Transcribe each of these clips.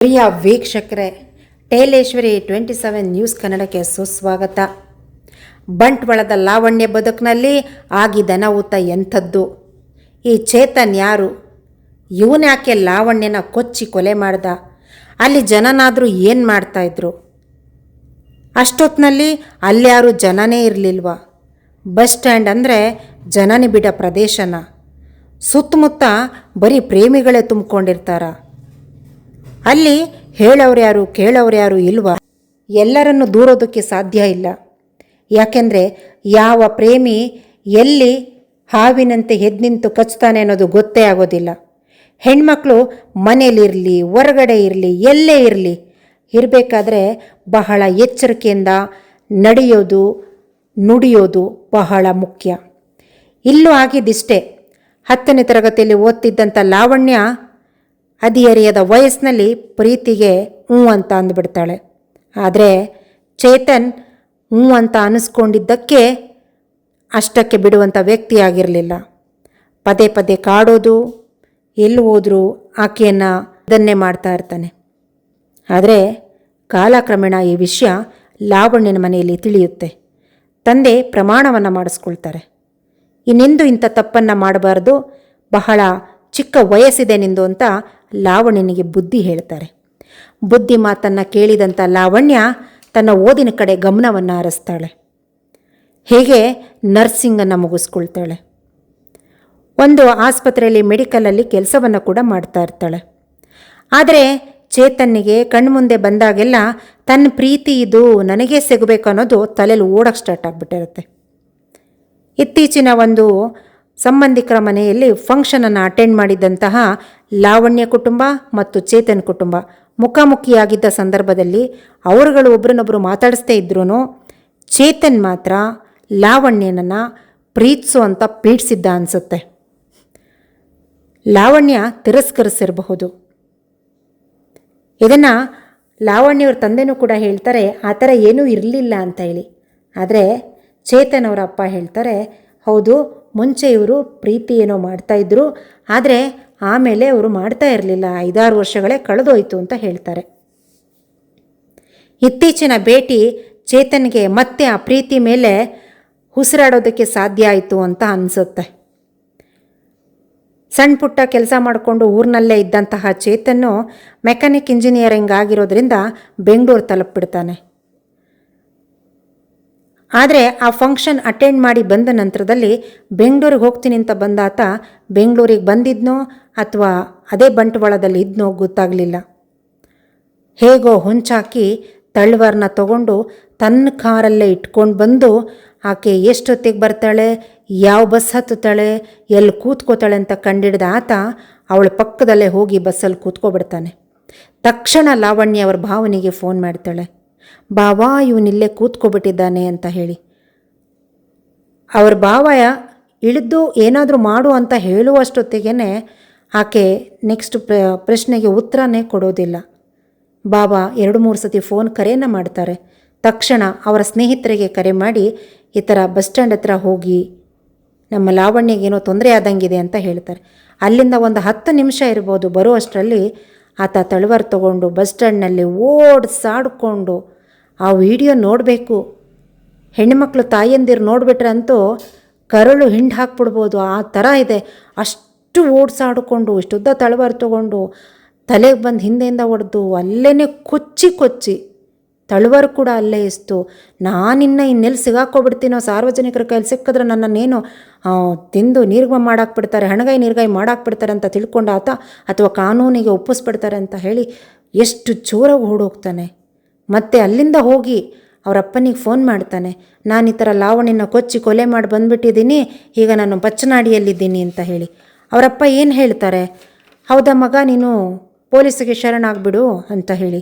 ಪ್ರಿಯ ವೀಕ್ಷಕರೇ, ಟೇಲೇಶ್ವರಿ 27 ನ್ಯೂಸ್ ಕನ್ನಡಕ್ಕೆ ಸುಸ್ವಾಗತ. ಬಂಟ್ವಾಳದ ಲಾವಣ್ಯ ಬದುಕಿನಲ್ಲಿ ಆಗಿದ ಅನಾಹುತ ಎಂಥದ್ದು? ಈ ಚೇತನ್ ಯಾರು? ಇವನ್ಯಾಕೆ ಲಾವಣ್ಯನ ಕೊಚ್ಚಿ ಕೊಲೆ ಮಾಡ್ದ? ಅಲ್ಲಿ ಜನನಾದರೂ ಏನು ಮಾಡ್ತಾಯಿದ್ರು? ಅಷ್ಟೊತ್ತಿನಲ್ಲಿ ಅಲ್ಯಾರು ಜನನೇ ಇರಲಿಲ್ವ? ಬಸ್ ಸ್ಟ್ಯಾಂಡ್ ಅಂದರೆ ಜನನಿಬಿಡ ಪ್ರದೇಶನ? ಸುತ್ತಮುತ್ತ ಬರೀ ಪ್ರೇಮಿಗಳೇ ತುಂಬಿಕೊಂಡಿರ್ತಾರ? ಅಲ್ಲಿ ಹೇಳೋರು ಯಾರು ಕೇಳೋರು ಯಾರು ಇಲ್ವಾ? ಎಲ್ಲರನ್ನು ದೂರೋದಕ್ಕೆ ಸಾಧ್ಯ ಇಲ್ಲ. ಯಾಕೆಂದರೆ ಯಾವ ಪ್ರೇಮಿ ಎಲ್ಲಿ ಹಾವಿನಂತೆ ಎದ್ದು ನಿಂತು ಕಚ್ತಾನೆ ಅನ್ನೋದು ಗೊತ್ತೇ ಆಗೋದಿಲ್ಲ. ಹೆಣ್ಮಕ್ಳು ಮನೇಲಿರಲಿ ಹೊರಗಡೆ ಇರಲಿ ಎಲ್ಲೇ ಇರಬೇಕಾದ್ರೆ ಬಹಳ ಎಚ್ಚರಿಕೆಯಿಂದ ನಡೆಯೋದು ನುಡಿಯೋದು ಬಹಳ ಮುಖ್ಯ. ಇಲ್ಲೂ ಆಗಿದ್ದಿಷ್ಟೇ. 10ನೇ ತರಗತಿಯಲ್ಲಿ ಓದ್ತಿದ್ದಂಥ ಲಾವಣ್ಯ ಹದಿಹರೆಯದ ವಯಸ್ಸಿನಲ್ಲಿ ಪ್ರೀತಿಗೆ ಅಂತ ಅಂದ್ಬಿಡ್ತಾಳೆ. ಆದರೆ ಚೇತನ್ ಅಂತ ಅನ್ನಿಸ್ಕೊಂಡಿದ್ದಕ್ಕೆ ಅಷ್ಟಕ್ಕೆ ಬಿಡುವಂಥ ವ್ಯಕ್ತಿಯಾಗಿರಲಿಲ್ಲ. ಪದೇ ಪದೇ ಕಾಡೋದು, ಎಲ್ಲಿ ಹೋದರೂ ಆಕೆಯನ್ನು ಅದನ್ನೇ ಮಾಡ್ತಾ ಇರ್ತಾನೆ. ಆದರೆ ಕಾಲಕ್ರಮೇಣ ಈ ವಿಷಯ ಲಾವಣ್ಯನ ಮನೆಯಲ್ಲಿ ತಿಳಿಯುತ್ತೆ. ತಂದೆ ಪ್ರಮಾಣವನ್ನು ಮಾಡಿಸ್ಕೊಳ್ತಾರೆ. ಇನ್ನೆಂದು ಇಂಥ ತಪ್ಪನ್ನು ಮಾಡಬಾರ್ದು, ಬಹಳ ಚಿಕ್ಕ ವಯಸ್ಸಿದೆ ನಿಂದು ಅಂತ ಲಾವಣ್ಯನಿಗೆ ಬುದ್ಧಿ ಹೇಳ್ತಾರೆ. ಬುದ್ಧಿ ಮಾತನ್ನು ಕೇಳಿದಂಥ ಲಾವಣ್ಯ ತನ್ನ ಓದಿನ ಕಡೆ ಗಮನವನ್ನು ಹರಿಸ್ತಾಳೆ. ಹೇಗೆ ನರ್ಸಿಂಗನ್ನು ಮುಗಿಸ್ಕೊಳ್ತಾಳೆ. ಒಂದು ಆಸ್ಪತ್ರೆಯಲ್ಲಿ ಮೆಡಿಕಲಲ್ಲಿ ಕೆಲಸವನ್ನು ಕೂಡ ಮಾಡ್ತಾ ಇರ್ತಾಳೆ. ಆದರೆ ಚೇತನ್ನಿಗೆ ಕಣ್ಮುಂದೆ ಬಂದಾಗೆಲ್ಲ ತನ್ನ ಪ್ರೀತಿ ಇದು ನನಗೇ ಸಿಗಬೇಕು ಅನ್ನೋದು ತಲೆಯಲ್ಲಿ ಓಡೋಕ್ಕೆ ಸ್ಟಾರ್ಟ್ ಆಗಿಬಿಟ್ಟಿರುತ್ತೆ. ಇತ್ತೀಚಿನ ಒಂದು ಸಂಬಂಧಿಕರ ಮನೆಯಲ್ಲಿ ಫಂಕ್ಷನನ್ನು ಅಟೆಂಡ್ ಮಾಡಿದ್ದಂತಹ ಲಾವಣ್ಯ ಕುಟುಂಬ ಮತ್ತು ಚೇತನ್ ಕುಟುಂಬ ಮುಖಾಮುಖಿಯಾಗಿದ್ದ ಸಂದರ್ಭದಲ್ಲಿ ಅವರುಗಳು ಒಬ್ರನ್ನೊಬ್ಬರು ಮಾತಾಡಿಸ್ತೇ ಇದ್ರೂ ಚೇತನ್ ಮಾತ್ರ ಲಾವಣ್ಯನನ್ನು ಪ್ರೀತಿಸುವಂತ ಪೀಡಿಸಿದ್ದ ಅನಿಸುತ್ತೆ. ಲಾವಣ್ಯ ತಿರಸ್ಕರಿಸಿರಬಹುದು. ಇದನ್ನು ಲಾವಣ್ಯವ್ರ ತಂದೆನೂ ಕೂಡ ಹೇಳ್ತಾರೆ, ಆ ಥರ ಏನೂ ಇರಲಿಲ್ಲ ಅಂತ ಹೇಳಿ. ಆದರೆ ಚೇತನ್ ಅವರ ಅಪ್ಪ ಹೇಳ್ತಾರೆ, ಹೌದು ಮುಂಚೆ ಇವರು ಪ್ರೀತಿ ಏನೋ ಮಾಡ್ತಾಯಿದ್ರು, ಆದರೆ ಆಮೇಲೆ ಅವರು ಮಾಡ್ತಾ ಇರಲಿಲ್ಲ, 5-6 ವರ್ಷಗಳೇ ಕಳೆದೋಯ್ತು ಅಂತ ಹೇಳ್ತಾರೆ. ಇತ್ತೀಚಿನ ಭೇಟಿ ಚೇತನ್ಗೆ ಮತ್ತೆ ಆ ಪ್ರೀತಿ ಮೇಲೆ ಉಸಿರಾಡೋದಕ್ಕೆ ಸಾಧ್ಯ ಆಯಿತು ಅಂತ ಅನಿಸುತ್ತೆ. ಸಣ್ಣ ಪುಟ್ಟ ಕೆಲಸ ಮಾಡಿಕೊಂಡು ಊರಿನಲ್ಲೇ ಇದ್ದಂತಹ ಚೇತನ್ನು ಮೆಕ್ಯಾನಿಕ್ ಇಂಜಿನಿಯರಿಂಗ್ ಆಗಿರೋದ್ರಿಂದ ಬೆಂಗಳೂರು ತಲುಪಿಬಿಡ್ತಾನೆ. ಆದರೆ ಆ ಫಂಕ್ಷನ್ ಅಟೆಂಡ್ ಮಾಡಿ ಬಂದ ನಂತರದಲ್ಲಿ ಬೆಂಗಳೂರಿಗೆ ಹೋಗ್ತೀನಿ ಅಂತ ಬಂದಾತ ಬೆಂಗಳೂರಿಗೆ ಬಂದಿದ್ನೋ ಅಥವಾ ಅದೇ ಬಂಟ್ವಾಳದಲ್ಲಿ ಇದ್ನೋ ಗೊತ್ತಾಗಲಿಲ್ಲ. ಹೇಗೋ ಹೊಂಚಾಕಿ ತಳ್ವಾರನ್ನ ತಗೊಂಡು ತನ್ನ ಕಾರಲ್ಲೇ ಇಟ್ಕೊಂಡು ಬಂದು ಆಕೆ ಎಷ್ಟೊತ್ತಿಗೆ ಬರ್ತಾಳೆ, ಯಾವ ಬಸ್ ಹತ್ತುತ್ತಾಳೆ, ಎಲ್ಲಿ ಕೂತ್ಕೋತಾಳೆ ಅಂತ ಕಂಡಿಡ್ದ ಆತ ಅವಳ ಪಕ್ಕದಲ್ಲೇ ಹೋಗಿ ಬಸ್ಸಲ್ಲಿ ಕೂತ್ಕೊಬಿಡ್ತಾನೆ. ತಕ್ಷಣ ಲಾವಣ್ಯ ಅವರ ಭಾವನಿಗೆ ಫೋನ್ ಮಾಡ್ತಾಳೆ, ಬಾವಾ ಇವನಿಲ್ಲೇ ಕೂತ್ಕೊಬಿಟ್ಟಿದ್ದಾನೆ ಅಂತ ಹೇಳಿ. ಅವ್ರ ಭಾವ ಇಳಿದು ಏನಾದರೂ ಮಾಡು ಅಂತ ಹೇಳುವಷ್ಟೊತ್ತಿಗೆ ಆಕೆ ನೆಕ್ಸ್ಟ್ ಪ್ರಶ್ನೆಗೆ ಉತ್ತರನೇ ಕೊಡೋದಿಲ್ಲ. ಬಾಬಾ 2-3 ಸತಿ ಫೋನ್ ಕರೆಯನ್ನು ಮಾಡ್ತಾರೆ. ತಕ್ಷಣ ಅವರ ಸ್ನೇಹಿತರಿಗೆ ಕರೆ ಮಾಡಿ ಈ ಥರ ಬಸ್ ಸ್ಟ್ಯಾಂಡ್ ಹತ್ರ ಹೋಗಿ ನಮ್ಮ ಲಾವಣ್ಯಗೇನೋ ತೊಂದರೆ ಆದಂಗಿದೆ ಅಂತ ಹೇಳ್ತಾರೆ. ಅಲ್ಲಿಂದ ಒಂದು 10 ನಿಮಿಷ ಇರ್ಬೋದು. ಬರುವಷ್ಟರಲ್ಲಿ ಆತ ತಳವಾರ ತಗೊಂಡು ಬಸ್ ಸ್ಟ್ಯಾಂಡ್ನಲ್ಲಿ ಓಡಿಸಾಡಿಕೊಂಡು ಆ ವಿಡಿಯೋ ನೋಡಬೇಕು. ಹೆಣ್ಣುಮಕ್ಳು ತಾಯಿಯಂದಿರು ನೋಡಿಬಿಟ್ರಂತೂ ಕರಳು ಹಿಂಡು ಹಾಕ್ಬಿಡ್ಬೋದು, ಆ ಥರ ಇದೆ. ಅಷ್ಟು ಓಡಿಸಾಡಿಕೊಂಡು ಇಷ್ಟುದ್ದ ತಳವಾರ ತಗೊಂಡು ತಲೆಗೆ ಬಂದು ಹಿಂದೆಯಿಂದ ಹೊಡೆದು ಅಲ್ಲೇ ಕೊಚ್ಚಿ ತಳವಾರ ಕೂಡ ಅಲ್ಲೇ ಇಸ್ತು. ಇನ್ನೆಲ್ಲಿ ಸಿಗಾಕೋಬಿಡ್ತೀನೋ, ಸಾರ್ವಜನಿಕರ ಕೈಯಲ್ಲಿ ಸಿಕ್ಕಿದ್ರೆ ನನ್ನನ್ನೇನು ತಿಂದು ನೀರ್ಗಾಯಿ ಮಾಡಾಕ್ಬಿಡ್ತಾರೆ, ಹಣಗಾಯಿ ನೀರ್ಗಾಯಿ ಮಾಡಾಕ್ಬಿಡ್ತಾರೆ ಅಂತ ತಿಳ್ಕೊಂಡ ಆತ ಅಥವಾ ಕಾನೂನಿಗೆ ಒಪ್ಪಿಸ್ಬಿಡ್ತಾರೆ ಅಂತ ಹೇಳಿ ಎಷ್ಟು ಜೋರಾಗಿ ಓಡೋಗ್ತಾನೆ. ಮತ್ತು ಅಲ್ಲಿಂದ ಹೋಗಿ ಅವರಪ್ಪನಿಗೆ ಫೋನ್ ಮಾಡ್ತಾನೆ, ನಾನು ಈ ಥರ ಲಾವಣ್ಯನ ಕೊಚ್ಚಿ ಕೊಲೆ ಮಾಡಿ ಬಂದುಬಿಟ್ಟಿದ್ದೀನಿ, ಈಗ ನಾನು ಪಚ್ಚನಾಡಿಯಲ್ಲಿದ್ದೀನಿ ಅಂತ ಹೇಳಿ. ಅವರಪ್ಪ ಏನು ಹೇಳ್ತಾರೆ, ಹೌದಾ ಮಗ ನೀನು ಪೊಲೀಸಿಗೆ ಶರಣಾಗ್ಬಿಡು ಅಂತ ಹೇಳಿ.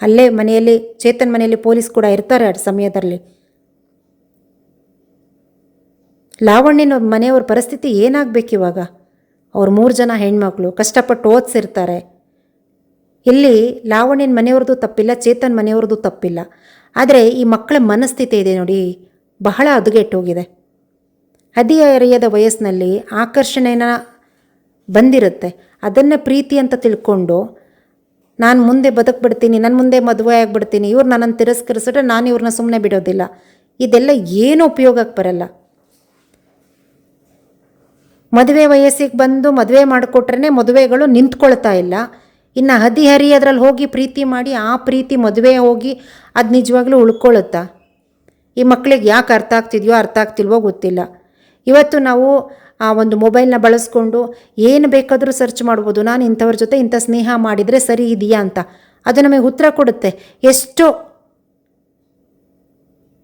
ಅಲ್ಲೇ ಮನೆಯಲ್ಲಿ ಚೇತನ್ ಮನೆಯಲ್ಲಿ ಪೊಲೀಸ್ ಕೂಡ ಇರ್ತಾರೆ ಆ ಸಮಯದಲ್ಲಿ. ಲಾವಣ್ಯನ ಮನೆಯವ್ರ ಪರಿಸ್ಥಿತಿ ಏನಾಗಬೇಕಿವಾಗ? ಅವ್ರು 3 ಜನ ಹೆಣ್ಮಕ್ಳು ಕಷ್ಟಪಟ್ಟು ಓದಿಸಿರ್ತಾರೆ. ಇಲ್ಲಿ ಲಾವಣ್ಯನ ಮನೆಯವ್ರದ್ದು ತಪ್ಪಿಲ್ಲ, ಚೇತನ್ ಮನೆಯವ್ರದ್ದು ತಪ್ಪಿಲ್ಲ. ಆದರೆ ಈ ಮಕ್ಕಳ ಮನಸ್ಥಿತಿ ಇದೆ ನೋಡಿ, ಬಹಳ ಹದಗೆಟ್ಟೋಗಿದೆ. ಹದಿಹರೆಯದ ವಯಸ್ಸಿನಲ್ಲಿ ಆಕರ್ಷಣೆನ ಬಂದಿರುತ್ತೆ, ಅದನ್ನು ಪ್ರೀತಿ ಅಂತ ತಿಳ್ಕೊಂಡು ನಾನು ಮುಂದೆ ಬದುಕ್ಬಿಡ್ತೀನಿ, ನನ್ನ ಮುಂದೆ ಮದುವೆ ಆಗಿಬಿಡ್ತೀನಿ, ಇವ್ರು ನನ್ನನ್ನು ತಿರಸ್ಕರಿಸಿದ್ರೆ ನಾನು ಇವ್ರನ್ನ ಸುಮ್ಮನೆ ಬಿಡೋದಿಲ್ಲ. ಇದೆಲ್ಲ ಏನು ಉಪಯೋಗಕ್ಕೆ ಬರಲ್ಲ. ಮದುವೆ ವಯಸ್ಸಿಗೆ ಬಂದು ಮದುವೆ ಮಾಡಿಕೊಟ್ರೆ ಮದುವೆಗಳು ನಿಂತ್ಕೊಳ್ತಾ ಇಲ್ಲ. ಇನ್ನು ಹದಿಹರಿಯೋದ್ರಲ್ಲಿ ಹೋಗಿ ಪ್ರೀತಿ ಮಾಡಿ ಆ ಪ್ರೀತಿ ಮದುವೆ ಹೋಗಿ ಅದು ನಿಜವಾಗ್ಲೂ ಉಳ್ಕೊಳ್ಳುತ್ತಾ? ಈ ಮಕ್ಕಳಿಗೆ ಯಾಕೆ ಅರ್ಥ ಆಗ್ತಿದೆಯೋ ಅರ್ಥ ಆಗ್ತಿಲ್ವೋ ಗೊತ್ತಿಲ್ಲ. ಇವತ್ತು ನಾವು ಆ ಒಂದು ಮೊಬೈಲ್ನ ಬಳಸ್ಕೊಂಡು ಏನು ಬೇಕಾದರೂ ಸರ್ಚ್ ಮಾಡ್ಬೋದು. ನಾನು ಇಂಥವ್ರ ಜೊತೆ ಇಂಥ ಸ್ನೇಹ ಮಾಡಿದರೆ ಸರಿ ಇದೆಯಾ ಅಂತ. ಅದು ನಮಗೆ ಉತ್ತರ ಕೊಡುತ್ತೆ. ಎಷ್ಟೋ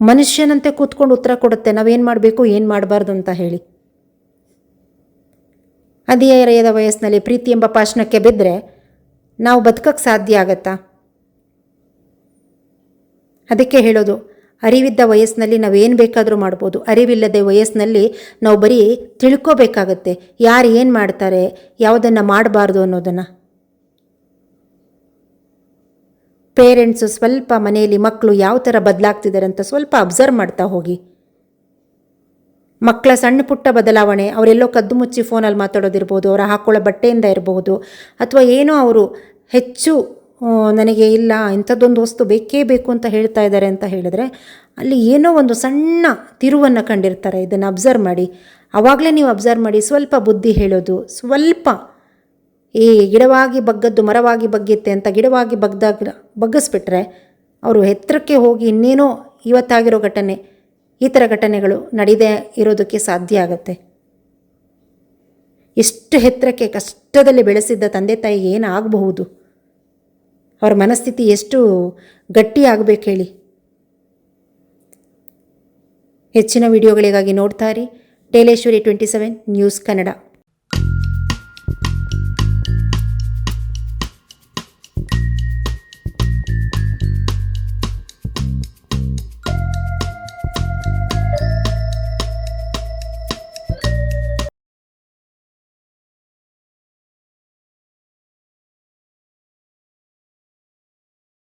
ಮನುಷ್ಯನಂತೆ ಕೂತ್ಕೊಂಡು ಉತ್ತರ ಕೊಡುತ್ತೆ, ನಾವೇನು ಮಾಡಬೇಕು ಏನು ಮಾಡಬಾರ್ದು ಅಂತ ಹೇಳಿ. ಹದಿಹರೆಯದ ವಯಸ್ಸಿನಲ್ಲಿ ಪ್ರೀತಿ ಎಂಬ ಪಾಶನಕ್ಕೆ ಬಿದ್ದರೆ ನಾವು ಬದುಕಕ್ಕೆ ಸಾಧ್ಯ ಆಗತ್ತಾ? ಅದಕ್ಕೆ ಹೇಳೋದು, ಅರಿವಿದ್ದ ವಯಸ್ಸಿನಲ್ಲಿ ನಾವೇನು ಬೇಕಾದರೂ ಮಾಡ್ಬೋದು. ಅರಿವಿಲ್ಲದೆ ವಯಸ್ಸಿನಲ್ಲಿ ನಾವು ಬರೀ ತಿಳ್ಕೋಬೇಕಾಗತ್ತೆ, ಯಾರು ಏನು ಮಾಡ್ತಾರೆ, ಯಾವುದನ್ನು ಮಾಡಬಾರ್ದು ಅನ್ನೋದನ್ನು. ಪೇರೆಂಟ್ಸು ಸ್ವಲ್ಪ ಮನೆಯಲ್ಲಿ ಮಕ್ಕಳು ಯಾವ ಥರ ಬದಲಾಗ್ತಿದ್ದಾರೆ ಅಂತ ಸ್ವಲ್ಪ ಅಬ್ಸರ್ವ್ ಮಾಡ್ತಾ ಹೋಗಿ. ಮಕ್ಕಳ ಸಣ್ಣ ಪುಟ್ಟ ಬದಲಾವಣೆ, ಅವರೆಲ್ಲೋ ಕದ್ದು ಮುಚ್ಚಿ ಫೋನಲ್ಲಿ ಮಾತಾಡೋದಿರ್ಬೋದು, ಅವರ ಹಾಕ್ಕೊಳ್ಳೋ ಬಟ್ಟೆಯಿಂದ ಇರಬಹುದು, ಅಥವಾ ಏನೋ ಅವರು ಹೆಚ್ಚು ನನಗೆ ಇಲ್ಲ ಇಂಥದ್ದೊಂದು ವಸ್ತು ಬೇಕೇ ಬೇಕು ಅಂತ ಹೇಳ್ತಾ ಇದ್ದಾರೆ ಅಂತ ಹೇಳಿದ್ರೆ ಅಲ್ಲಿ ಏನೋ ಒಂದು ಸಣ್ಣ ತಿರುವನ್ನು ಕಂಡಿರ್ತಾರೆ. ಇದನ್ನು ಅಬ್ಸರ್ವ್ ಮಾಡಿ. ಆವಾಗಲೇ ನೀವು ಅಬ್ಸರ್ವ್ ಮಾಡಿ, ಸ್ವಲ್ಪ ಬುದ್ಧಿ ಹೇಳೋದು, ಸ್ವಲ್ಪ ಈ ಗಿಡವಾಗಿ ಬಗ್ಗದ್ದು ಮರವಾಗಿ ಬಗ್ಗಿತ್ತೆ ಅಂತ ಗಿಡವಾಗಿ ಬಗ್ಗಿಸ್ಬಿಟ್ರೆ ಅವರು ಎತ್ತರಕ್ಕೆ ಹೋಗಿ ಇನ್ನೇನೋ ಇವತ್ತಾಗಿರೋ ಘಟನೆ, ಈ ಥರ ಘಟನೆಗಳು ನಡೀದೇ ಇರೋದಕ್ಕೆ ಸಾಧ್ಯ ಆಗುತ್ತೆ. ಎಷ್ಟು ಎತ್ತರಕ್ಕೆ ಕಷ್ಟದಲ್ಲಿ ಬೆಳೆಸಿದ್ದ ತಂದೆ ತಾಯಿಗೆ ಏನಾಗಬಹುದು? ಅವ್ರ ಮನಸ್ಥಿತಿ ಎಷ್ಟು ಗಟ್ಟಿ ಆಗಬೇಕು ಹೇಳಿ. ಹೆಚ್ಚಿನ ವಿಡಿಯೋಗಳಿಗಾಗಿ ನೋಡ್ತಾ ಇರಿ ಟೇಲೇಶ್ವರಿ 27 ನ್ಯೂಸ್ ಕನ್ನಡ.